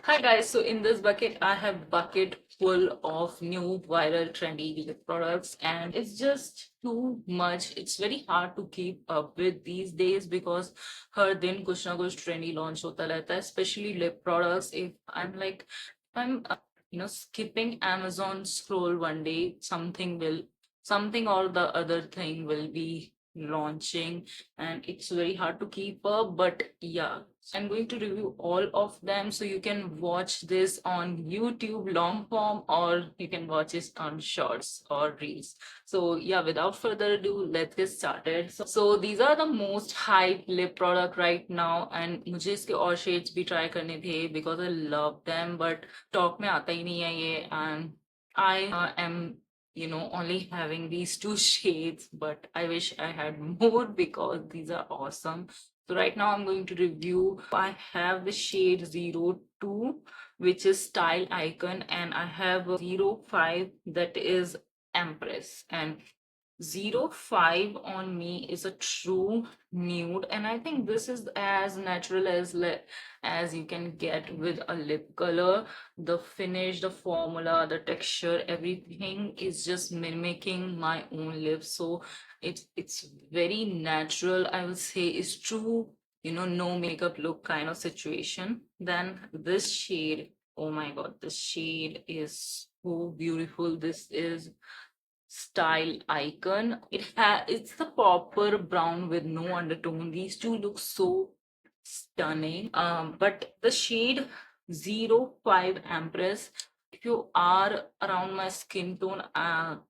Hi guys, so in this bucket I have bucket full of new viral trendy lip products and it's just too much. It's very hard to keep up with these days because हर दिन कुछ ना कुछ trendy launch होता रहता है, especially lip products. If I'm skipping Amazon scroll one day, something or the other thing will be launching and it's very hard to keep up, but yeah, I'm going to review all of them so you can watch this on YouTube long form or you can watch it on shorts or reels. So yeah, without further ado, let's get started. So these are the most hyped lip product right now and मुझे इसके और shades भी try करने थे because I love them, but talk में आता ही नहीं है ये, and I am only having these two shades, but I wish I had more because these are awesome. So right now I'm going to review. I have the shade 02, which is Style Icon, and I have a 05 that is Empress. And 05 on me is a true nude, and I think this is as natural as you can get with a lip color. The finish, the formula, the texture, everything is just mimicking my own lips, so it's very natural. I would say it's true, no makeup look kind of situation. Then this shade, oh my god, this shade is so beautiful. This is Style Icon. It's the proper brown with no undertone. These two look so stunning. But the shade 05 Empress, if you are around my skin tone,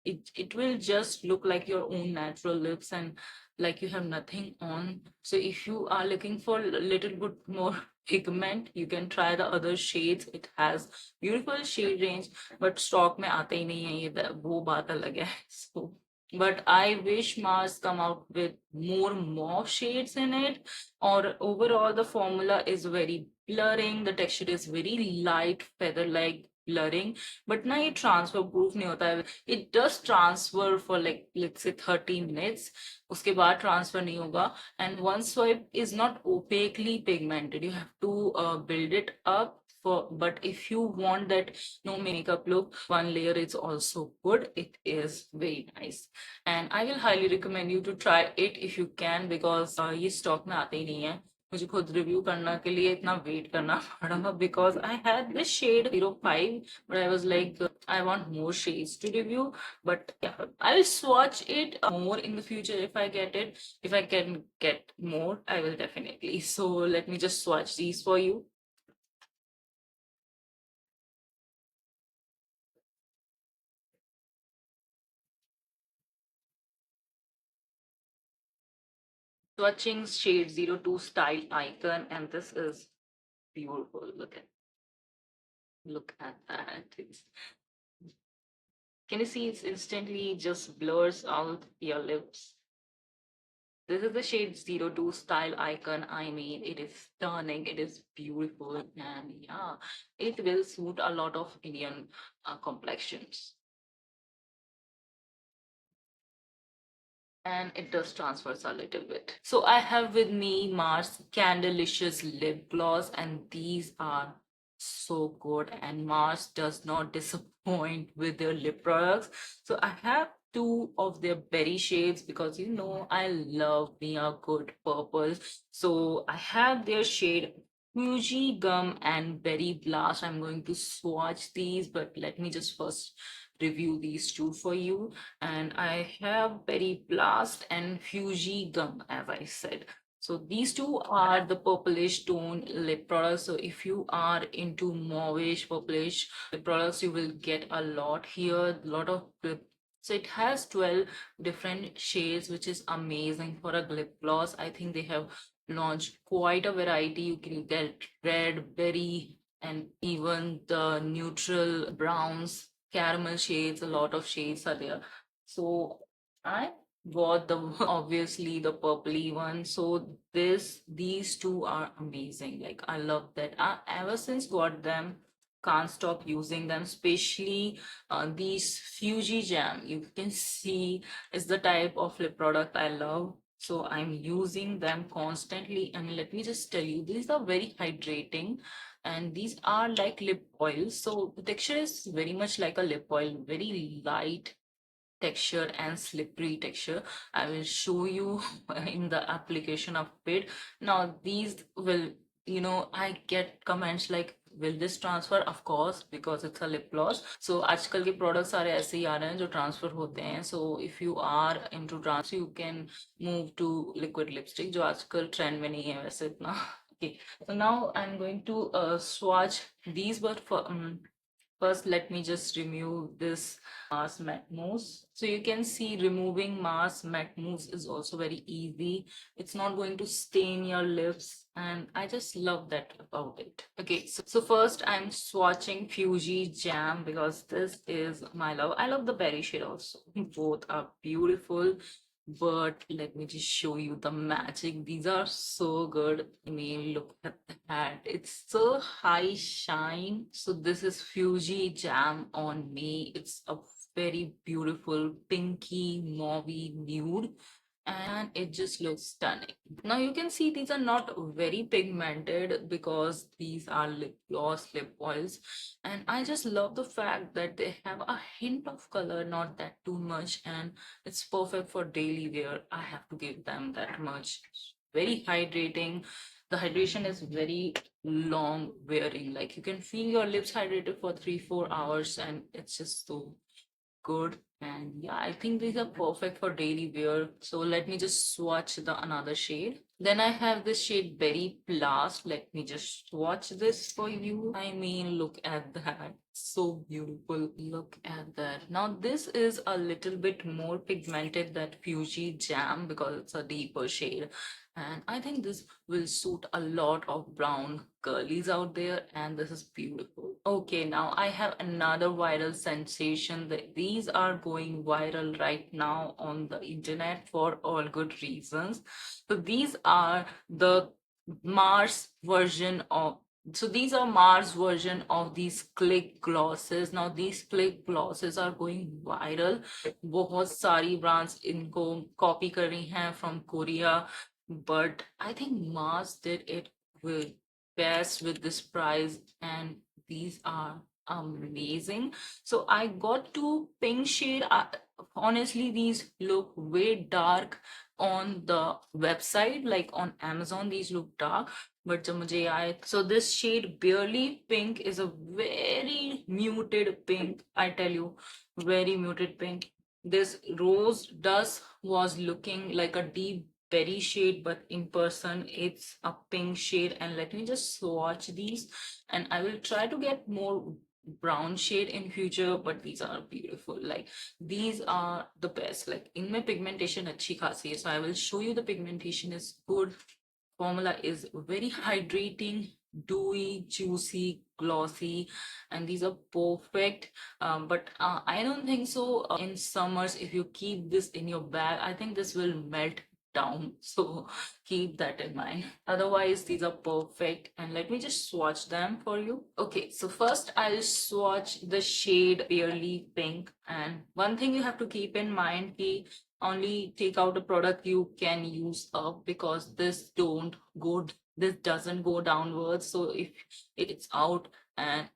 it will just look like your own natural lips and like you have nothing on. So if you are looking for a little bit more pigment, you can try the other shades. It has beautiful shade range, but stock में आते ही नहीं है ये, वो बात अलग है. So but I wish Mars come out with more mauve shades in it. Or overall, the formula is very blurring. The texture is very light, feather-like blurring. But ना ये transfer proof नहीं होता है. It does transfer for like let's say 30 minutes. उसके बाद transfer नहीं होगा. And one swipe is not opaquely pigmented. You have to build it up. But if you want that no makeup look, one layer is also good. It is very nice. And I will highly recommend you to try it if you can because ये stock में आते ही नहीं है. मुझे खुद review करने के लिए इतना वेट करना पड़ा because I had this shade 05, but I was like, I want more shades to review. But yeah, I will swatch it more in the future if I get it. If I can get more, I will definitely. So let me just swatch these for you. Swatching shade 02 Style Icon, and this is beautiful. Look at that. Can you see it's instantly just blurs out your lips? This is the shade 02 Style Icon. I mean, it is stunning, it is beautiful, and yeah, it will suit a lot of Indian complexions. And it does transfers a little bit. So I have with me Mars Candlelicious lip gloss, and these are so good. And Mars does not disappoint with their lip products. So I have two of their berry shades because I love me a good purple. So I have their shade Fuji Gum and Berry Blast. I'm going to swatch these, but let me just first review these two for you. And I have Berry Blast and Fuji Gum, as I said. So these two are the purplish tone lip products. So if you are into mauvish, purplish lip products, you will get a lot here, a lot of lip. So it has 12 different shades, which is amazing for a lip gloss. I think they have launched quite a variety. You can get red, berry, and even the neutral browns, caramel shades. A lot of shades are there. So I got the obviously the purpley one. So these two are amazing. Like I love that. I ever since got them, can't stop using them, especially these Fuji Jam. You can see is the type of lip product I love. So I'm using them constantly, and let me just tell you, these are very hydrating, and these are like lip oils. So the texture is very much like a lip oil, very light texture and slippery texture. I will show you in the application of it. Now these will, I get comments like, will this transfer? Of course, because it's a lip gloss. So आजकल के products सारे ऐसे ही आ रहे हैं जो transfer होते हैं. So if you are into transfer, you can move to liquid lipstick जो आजकल trend में नहीं है वैसे इतना. Okay, so now I'm going to swatch these, but first, let me just remove this mask matte mousse. So you can see removing mask matte mousse is also very easy. It's not going to stain your lips, and I just love that about it. Okay, so first I'm swatching Fuji Jam because this is my love. I love the berry shade also. Both are beautiful. But let me just show you the magic. These are so good. I mean, look at that. It's so high shine. So this is Fuji Jam on me. It's a very beautiful pinky mauvey nude, and it just looks stunning. Now you can see these are not very pigmented because these are lip gloss lip oils, and I just love the fact that they have a hint of color, not that too much, and it's perfect for daily wear. I have to give them that much. Very hydrating. The hydration is very long wearing. Like you can feel your lips hydrated for 3-4 hours, and it's just so good. And yeah, I think these are perfect for daily wear. So let me just swatch the another shade. Then I have this shade Berry Blast. Let me just swatch this for you. I mean, look at that. So beautiful. Look at that. Now this is a little bit more pigmented than Fuji Jam because it's a deeper shade. And I think this will suit a lot of brown girlies out there, and this is beautiful. Okay, now I have another viral sensation that these are going viral right now on the internet for all good reasons. So these are the Mars version of these are Mars version of these click glosses. Now these click glosses are going viral. बहुत सारी brands इनको copy कर रही हैं from Korea, but I think Mars did it with best with this price, and these are amazing. So I got two pink shade. Honestly, these look way dark on the website, like on Amazon. These look dark, but जब मुझे आए, so this shade Barely Pink is a very muted pink. I tell you, very muted pink. This Rose Dust was looking like a deep berry shade, but in person it's a pink shade. And let me just swatch these, and I will try to get more brown shade in future, but these are beautiful. Like these are the best. Like इनमें pigmentation अच्छी खासी है, so I will show you the pigmentation is good. Formula is very hydrating, dewy, juicy, glossy, and these are perfect. But I don't think so. In summers, if you keep this in your bag, I think this will melt down. So keep that in mind. Otherwise, these are perfect. And let me just swatch them for you. Okay, so first I'll swatch the shade Barely Pink. And one thing you have to keep in mind ki only take out a product you can use up, because this doesn't go downwards. So if it's out, and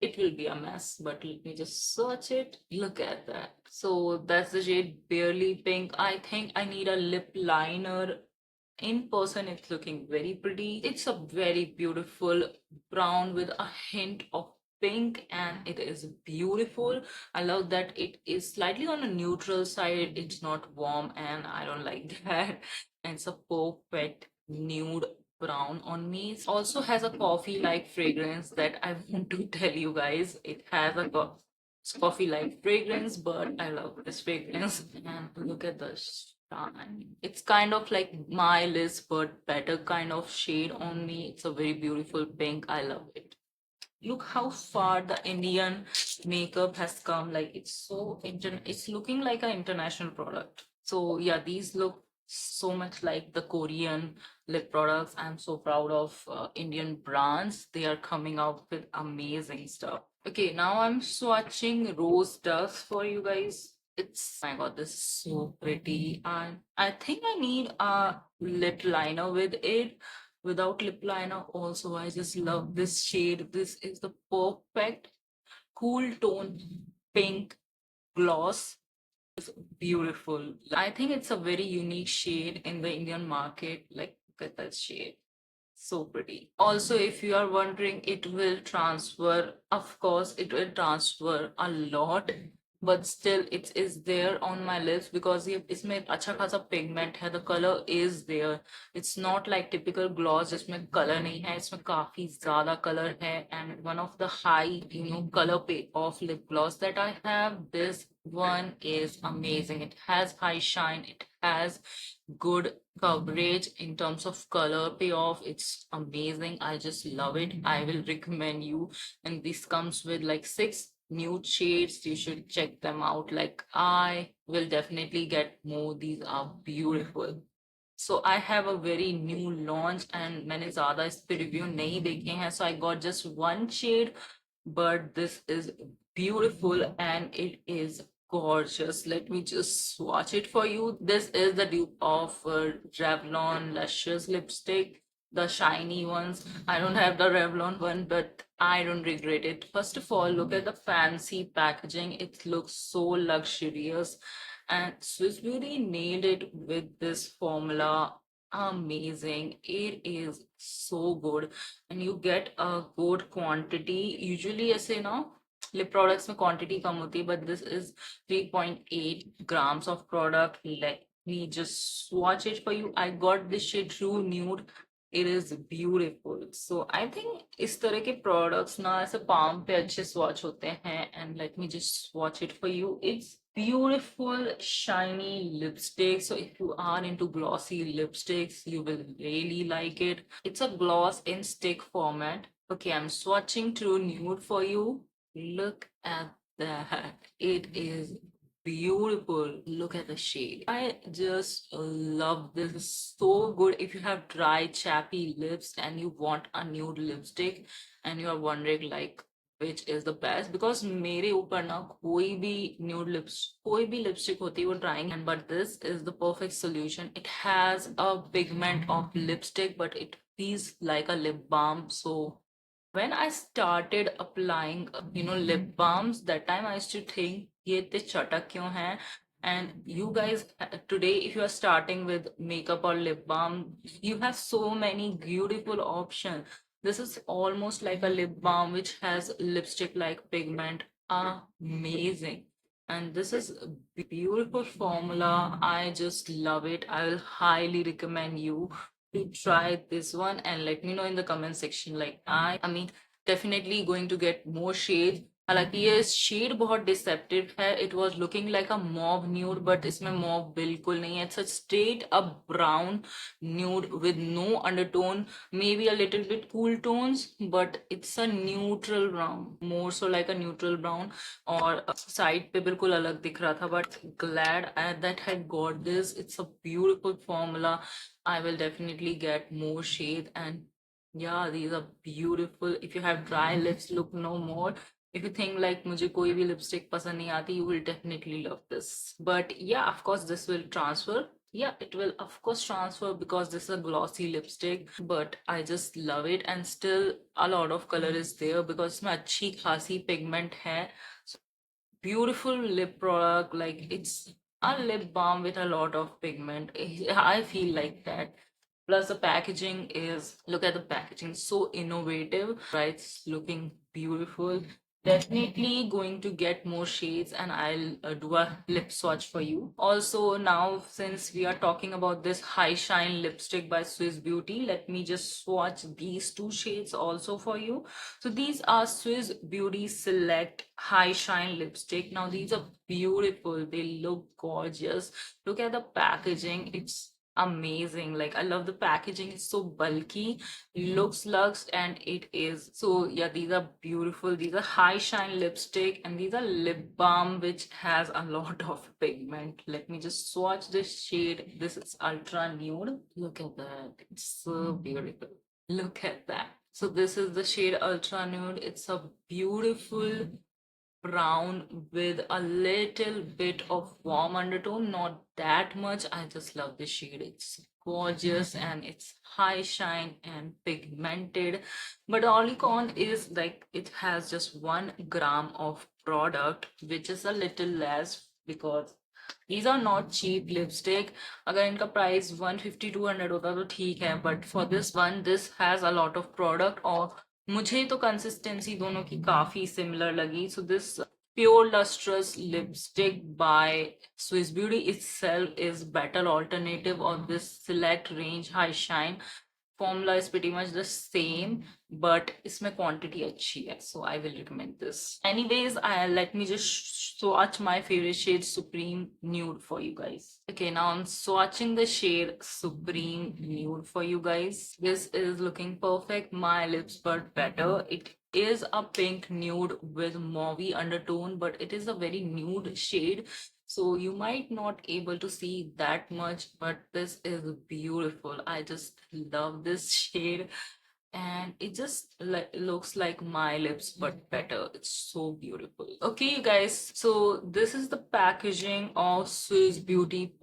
it will be a mess. But let me just search it. Look at that. So that's the shade Barely Pink. I think I need a lip liner. In person it's looking very pretty. It's a very beautiful brown with a hint of pink, and it is beautiful. I love that it is slightly on a neutral side. It's not warm, and I don't like that. And it's a perfect nude brown on me. It also has a coffee like fragrance that I want to tell you guys. It has a coffee like fragrance, but I love this fragrance. And look at the shine. It's kind of like my list, but better kind of shade on me. It's a very beautiful pink. I love it. Look how far the Indian makeup has come. Like it's looking like an international product. So yeah, these look so much like the Korean lip products. I'm so proud of Indian brands. They are coming out with amazing stuff. Okay, now I'm swatching Rose Dust for you guys. It's, my god, this is so pretty. And I think I need a lip liner with it. Without lip liner, also, I just love this shade. This is the perfect cool tone pink gloss. Beautiful. I think it's a very unique shade in the Indian market. Like, look at that shade. So pretty. Also, if you are wondering, it will transfer. Of course, it will transfer a lot, but still, it is there on my lips because ये इसमें अच्छा खासा pigment है. The color is there. It's not like typical gloss जिसमें color नहीं है. इसमें काफी ज़्यादा color है. And one of the high, color pay of lip gloss that I have, this one is amazing. It has high shine. It has good coverage in terms of color payoff. It's amazing. I just love it. I will recommend you. And this comes with like 6 nude shades. You should check them out. Like, I will definitely get more. These are beautiful. So I have a very new launch and मैंने ज़्यादा इस पे review नहीं देखे हैं. So I got just one shade, but this is beautiful and it is gorgeous. Let me just swatch it for you. This is the dupe of Revlon Luscious lipstick, the shiny ones. I don't have the Revlon one, but I don't regret it. First of all, look at the fancy packaging. It looks so luxurious, and Swiss Beauty nailed it with this formula. Amazing. It is so good and you get a good quantity. Usually ऐसे ना lip products में quantity कम होती है, but this is 3.8 grams of product. Let me just swatch it for you. I got this shade True Nude. It is beautiful. So I think इस तरह के products ना ऐसे palm पे अच्छे swatch होते हैं. And let me just swatch it for you. It's beautiful shiny lipstick. So if you are into glossy lipsticks, you will really like it. It's a gloss in stick format. Okay, I'm swatching True Nude for you. Look at that. It is beautiful. Look at the shade. I just love this. It's so good. If you have dry, chappy lips and you want a nude lipstick and you are wondering like which is the best, because मेरे ऊपर ना कोई भी lipstick होती है वो drawing है, but this is the perfect solution. It has a pigment of lipstick but it feels like a lip balm. So when I started applying, lip balms, that time I used to think, ये इतने चटक क्यों हैं? And you guys, today, if you are starting with makeup or lip balm, you have so many beautiful options. This is almost like a lip balm which has lipstick-like pigment. Amazing. And this is a beautiful formula. I just love it. I will highly recommend you to try this one and let me know in the comment section. Like, I mean, definitely going to get more shades. हालांकि ये shade बहुत deceptive है. It was looking like a mauve nude but इसमें mauve बिल्कुल नहीं है. It's a straight a brown nude with no undertone, maybe a little bit cool tones, but it's a neutral brown, more so like a neutral brown. और side पे बिल्कुल अलग दिख रहा था, but glad that I got this. It's a beautiful formula. I will definitely get more shade. And yeah, these are beautiful. If you have dry lips, look no more. If you think like मुझे कोई भी lipstick पसंद नहीं आती, you will definitely love this. But yeah, of course, this will transfer. Yeah, it will of course transfer because this is a glossy lipstick. But I just love it, and still a lot of color is there because इसमें अच्छी खासी pigment है. So, beautiful lip product. Like, it's a lip balm with a lot of pigment. I feel like that. Plus the packaging is, look at the packaging, so innovative, right? It's looking beautiful. Definitely going to get more shades and I'll do a lip swatch for you. Also, now since we are talking about this high shine lipstick by Swiss Beauty, let me just swatch these 2 shades also for you. So these are Swiss Beauty Select High Shine Lipstick. Now these are beautiful. They look gorgeous. Look at the packaging. It's amazing. Like, I love the packaging. It's so bulky, looks luxe, and it is. So yeah, these are beautiful. These are high shine lipstick and these are lip balm which has a lot of pigment. Let me just swatch this shade. This is ultra nude. Look at that. It's so beautiful. Look at that. So this is the shade ultra nude. It's a beautiful brown with a little bit of warm undertone, not that much. I just love this shade. It's gorgeous and it's high shine and pigmented. But the only con is like it has just 1 gram of product, which is a little less because these are not cheap lipstick. अगर इनका price 150-200 होता तो ठीक है, but for this one this has a lot of product और मुझे तो consistency दोनों की काफी सिमिलर लगी. So this pure lustrous lipstick by Swiss Beauty itself is better alternative of this select range high shine. Formula is pretty much the same, but इसमें quantity अच्छी है, so I will recommend this. Anyways, let me just swatch my favorite shade Supreme Nude for you guys. Okay, now I'm swatching the shade Supreme Nude for you guys. This is looking perfect. My lips but better. It is a pink nude with mauvey undertone, but it is a very nude shade, so you might not able to see that much, but this is beautiful. I just love this shade and it just looks like my lips but better. It's so beautiful. Okay, you guys, so this is the packaging of Swiss Beauty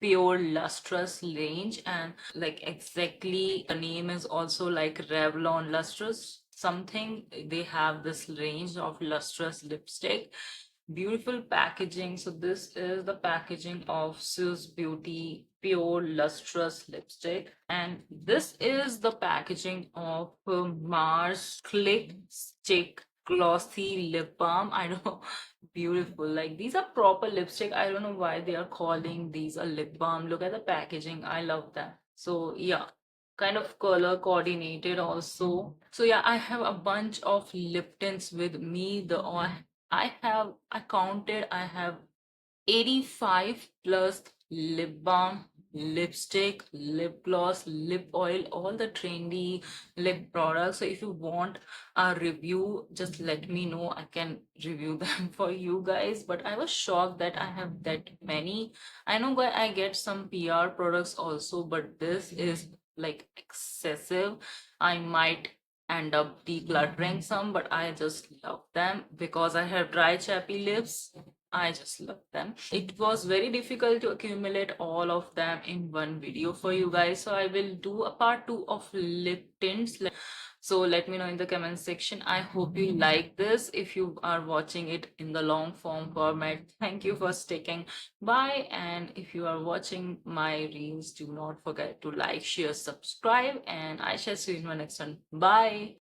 Pure Lustrous range, and like exactly the name is also like Revlon Lustrous something. They have this range of lustrous lipstick. Beautiful packaging. So this is the packaging of Swiss Beauty Pure Lustrous Lipstick. And this is the packaging of Mars Click Stick Glossy Lip Balm. I know, beautiful. Like these are proper lipstick. I don't know why they are calling these a lip balm. Look at the packaging. I love that. So yeah, kind of color coordinated also. So yeah, I have a bunch of lip tints with me. I counted, I have 85 plus lip balm, lipstick, lip gloss, lip oil, all the trendy lip products. So if you want a review, just let me know. I can review them for you guys. But I was shocked that I have that many. I know I get some PR products also, but this is like excessive. I might end up decluttering some, but I just love them because I have dry chappy lips. I just love them. It was very difficult to accumulate all of them in one video for you guys. So I will do a part 2 of lip tints. So let me know in the comment section. I hope you like this. If you are watching it in the long form format, thank you for sticking by. And if you are watching my reels, do not forget to like, share, subscribe, and I shall see you in my next one. Bye.